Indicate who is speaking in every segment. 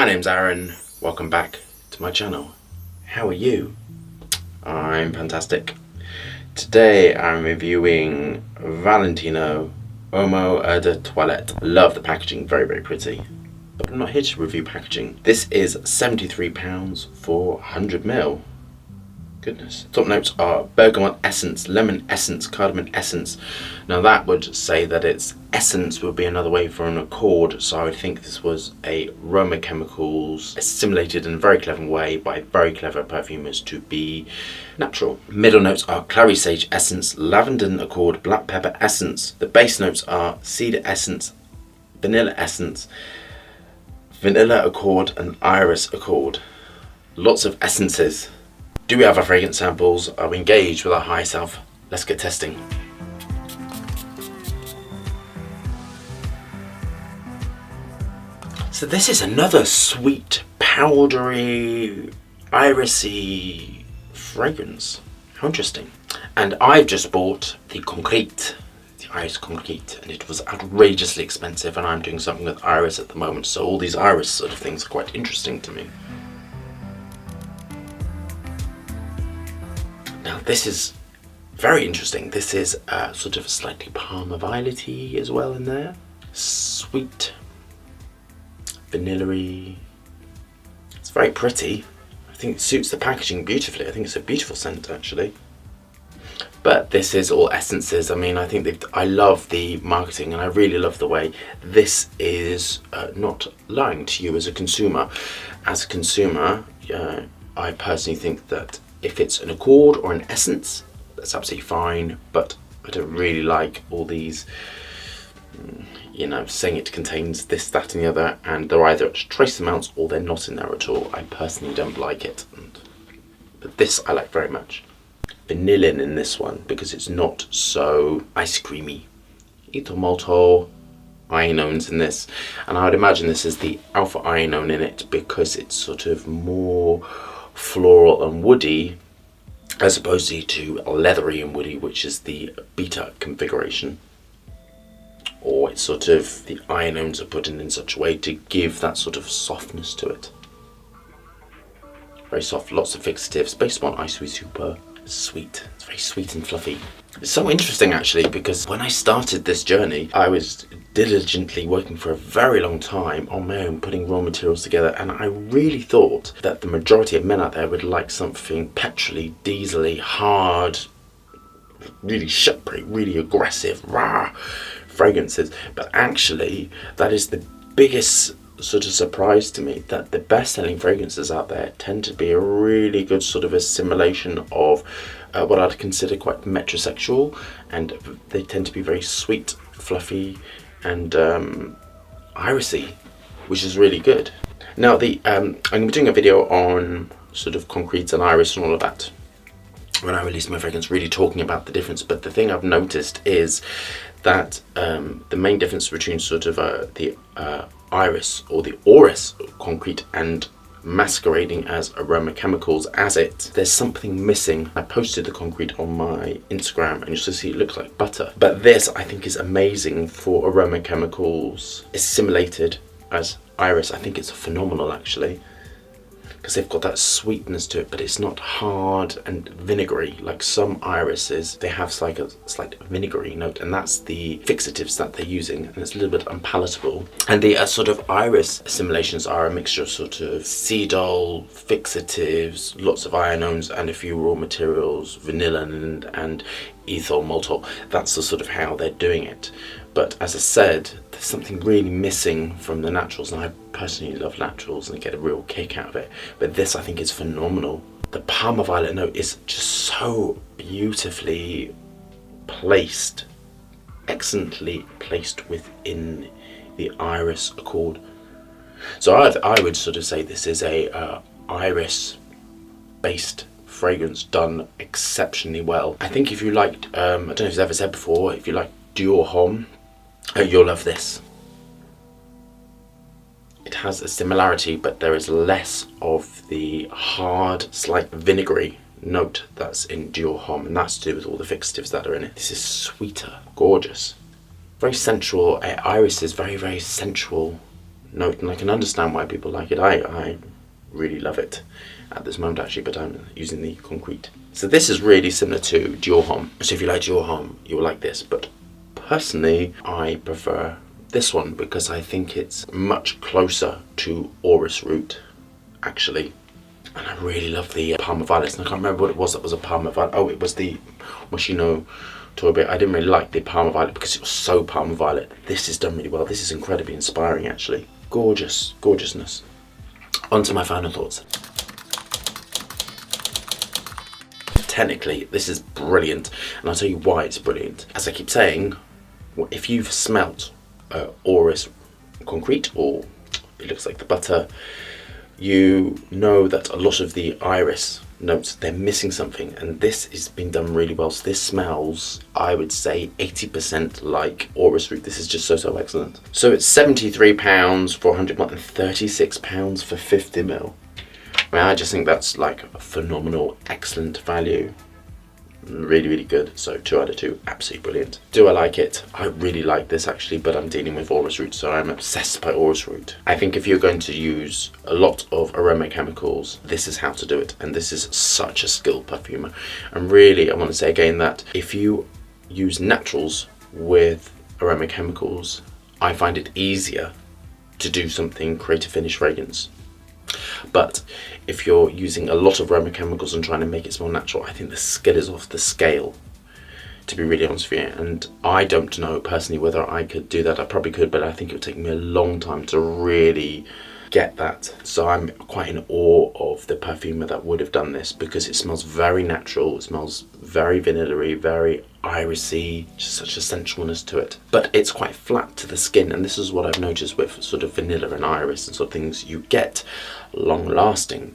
Speaker 1: name's Aaron, welcome back to my channel. How are you? I'm fantastic. Today I'm reviewing Valentino Uomo de Toilette. Love the packaging, very very pretty. But I'm not here to review packaging. This is £73 for 100ml. Goodness. Top notes are bergamot essence, lemon essence, cardamom essence. Now that would say that its essence would be another way for an accord, so I would think this was a aroma chemicals assimilated in a very clever way by very clever perfumers to be natural. Middle notes are clary sage essence, lavender accord, black pepper essence. The base notes are cedar essence, vanilla essence, vanilla accord and iris accord. Lots of essences. Do we have our fragrance samples? Are we engaged with our high self? Let's get testing. So this is another sweet, powdery, irisy fragrance. How interesting. And I've just bought the Concrete, the Iris Concrete, and it was outrageously expensive, and I'm doing something with iris at the moment, so all these iris sort of things are quite interesting to me. Now this is very interesting. This is sort of a slightly Palmer Violet-y as well in there. Sweet, vanilla-y. It's very pretty. I think it suits the packaging beautifully. I think it's a beautiful scent actually. But this is all essences. I mean, I think I love the marketing and I really love the way this is not lying to you as a consumer. As a consumer, I personally think that if it's an accord or an essence, that's absolutely fine, but I don't really like all these, saying it contains this, that and the other, and they're either at trace amounts or they're not in there at all. I personally don't like it, but this I like very much. Vanillin in this one, because it's not so ice creamy. Ethyl maltol, ionones in this, and I would imagine this is the alpha ionone in it because it's sort of more floral and woody as opposed to leathery and woody, which is the beta configuration, or it's sort of the ionones are put in such a way to give that sort of softness to it. Very soft, lots of fixatives based on ice super sweet. It's very sweet and fluffy. It's so interesting actually, because when I started this journey I was diligently working for a very long time on my own, putting raw materials together, and I really thought that the majority of men out there would like something petrol-y, diesel-y, hard, really shippery, really aggressive, rah fragrances. But actually that is the biggest sort of surprise to me, that the best-selling fragrances out there tend to be a really good sort of assimilation of what I'd consider quite metrosexual, and they tend to be very sweet, fluffy and irisy, which is really good. Now I'm going to be doing a video on sort of concretes and iris and all of that when I release my fragrance, really talking about the difference. But the thing I've noticed is that the main difference between sort of the iris or the orris concrete and masquerading as aroma chemicals there's something missing. I posted the concrete on my Instagram and you'll see it looks like butter, but this I think is amazing for aroma chemicals assimilated as iris. I think it's phenomenal actually, because they've got that sweetness to it, but it's not hard and vinegary like some irises. They have like a slight vinegary note, and that's the fixatives that they're using, and it's a little bit unpalatable. And the sort of iris assimilations are a mixture of sort of cedol, fixatives, lots of ionones, and a few raw materials, vanillin and ethyl maltol. That's the sort of how they're doing it. But as I said, there's something really missing from the naturals, and I personally love naturals and I get a real kick out of it. But this I think is phenomenal. The Palmer Violet note is just so beautifully placed, excellently placed within the iris accord. So I would sort of say this is a iris based fragrance done exceptionally well. I think if you liked, I don't know if it's ever said before, if you like Dior Homme, you'll love this. It has a similarity, but there is less of the hard, slight vinegary note that's in Dior Homme, and that's to do with all the fixatives that are in it. This is sweeter, gorgeous, very sensual. Iris is very, very sensual note, and I can understand why people like it. I really love it at this moment actually, but I'm using the concrete. So this is really similar to Dior Homme. So if you like Dior Homme, you'll like this, but personally I prefer this one because I think it's much closer to Orris Root actually. And I really love the Parma Violets, and I can't remember what it was that was a Parma Violet. Oh, it was the Moschino Tourbillon. I didn't really like the Parma Violet because it was so Parma Violet. This is done really well. This is incredibly inspiring actually. Gorgeous, gorgeousness. On to my final thoughts. Technically, this is brilliant, and I'll tell you why it's brilliant. As I keep saying, if you've smelt Orris Concrete, or it looks like the butter, you know that a lot of the iris notes, they're missing something, and this has been done really well. So this smells, I would say, 80% like Orris Root. This is just so excellent. So it's £73 for 100 ml and £36 for 50 ml. I mean, I just think that's like a phenomenal, excellent value. Really good. So 2 out of 2, absolutely brilliant. Do I like it? I really like this actually, but I'm dealing with Orris Root, so I'm obsessed by Orris Root. I think if you're going to use a lot of aroma chemicals, this is how to do it, and this is such a skilled perfumer. And really, I want to say again that if you use naturals with aroma chemicals, I find it easier to do something creative finish fragrance. But if you're using a lot of aroma chemicals and trying to make it smell natural, I think the skill is off the scale, to be really honest with you. And I don't know personally whether I could do that. I probably could, but I think it would take me a long time to really get that. So I'm quite in awe of the perfumer that would have done this, because it smells very natural. It smells very vanilla-y, very irisy, just such a sensualness to it. But it's quite flat to the skin, and this is what I've noticed with sort of vanilla and iris and sort of things. You get long lasting,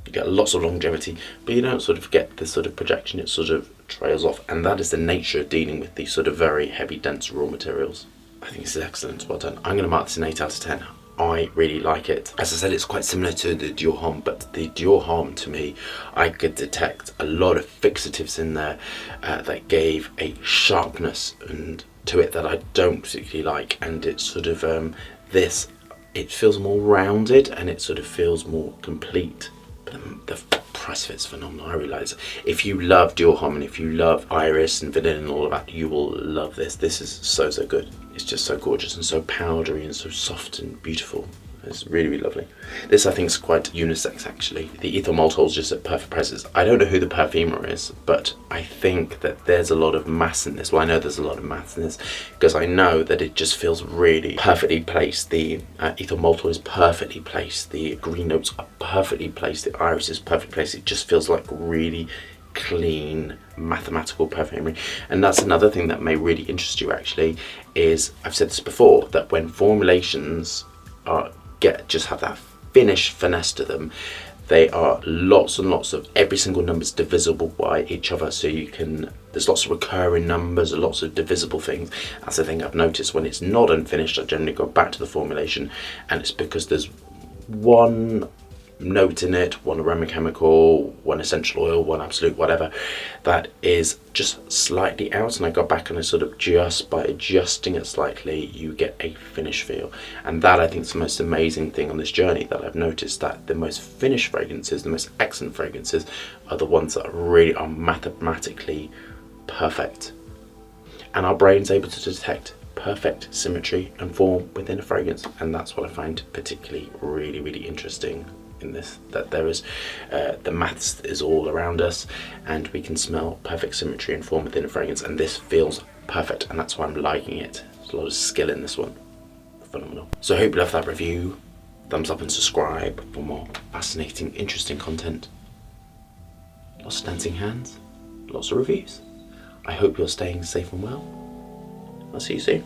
Speaker 1: you get lots of longevity, but you don't sort of get this sort of projection. It sort of trails off, and that is the nature of dealing with these sort of very heavy, dense raw materials. I think this is excellent. Well done. I'm going to mark this an 8 out of 10. I really like it. As I said, it's quite similar to the Dior Homme, but the Dior Homme, to me, I could detect a lot of fixatives in there that gave a sharpness and to it that I don't particularly like, and it's sort of this, it feels more rounded and it sort of feels more complete. But the price of it's phenomenal. I realise if you love Dior Homme and if you love iris and vanilla and all of that, you will love this. This is so good. It's just so gorgeous and so powdery and so soft and beautiful. It's really lovely. This I think is quite unisex actually. The ethyl maltol is just at perfect prices. I don't know who the perfumer is, but I think that there's a lot of mass in this. Well, I know there's a lot of mass in this because I know that it just feels really perfectly placed. The ethyl maltol is perfectly placed. The green notes are perfectly placed. The iris is perfectly placed. It just feels like really clean mathematical perfumery. And that's another thing that may really interest you actually, is I've said this before, that when formulations just have that finish finesse to them, they are lots and lots of, every single number is divisible by each other, so you can, there's lots of recurring numbers and lots of divisible things. That's the thing I've noticed. When it's not unfinished, I generally go back to the formulation, and it's because there's one note in it, one aroma chemical, one essential oil, one absolute whatever, that is just slightly out, and I go back and I sort of just by adjusting it slightly, you get a finish feel. And that I think is the most amazing thing on this journey, that I've noticed that the most finished fragrances, the most excellent fragrances, are the ones that really are mathematically perfect, and our brain's able to detect perfect symmetry and form within a fragrance. And that's what I find particularly really interesting in this, that there is the maths is all around us and we can smell perfect symmetry and form within a fragrance, and this feels perfect, and that's why I'm liking it. There's a lot of skill in this one. Phenomenal. So I hope you loved that review. Thumbs up and subscribe for more fascinating, interesting content. Lots of dancing hands, lots of reviews. I hope you're staying safe and well. I'll see you soon.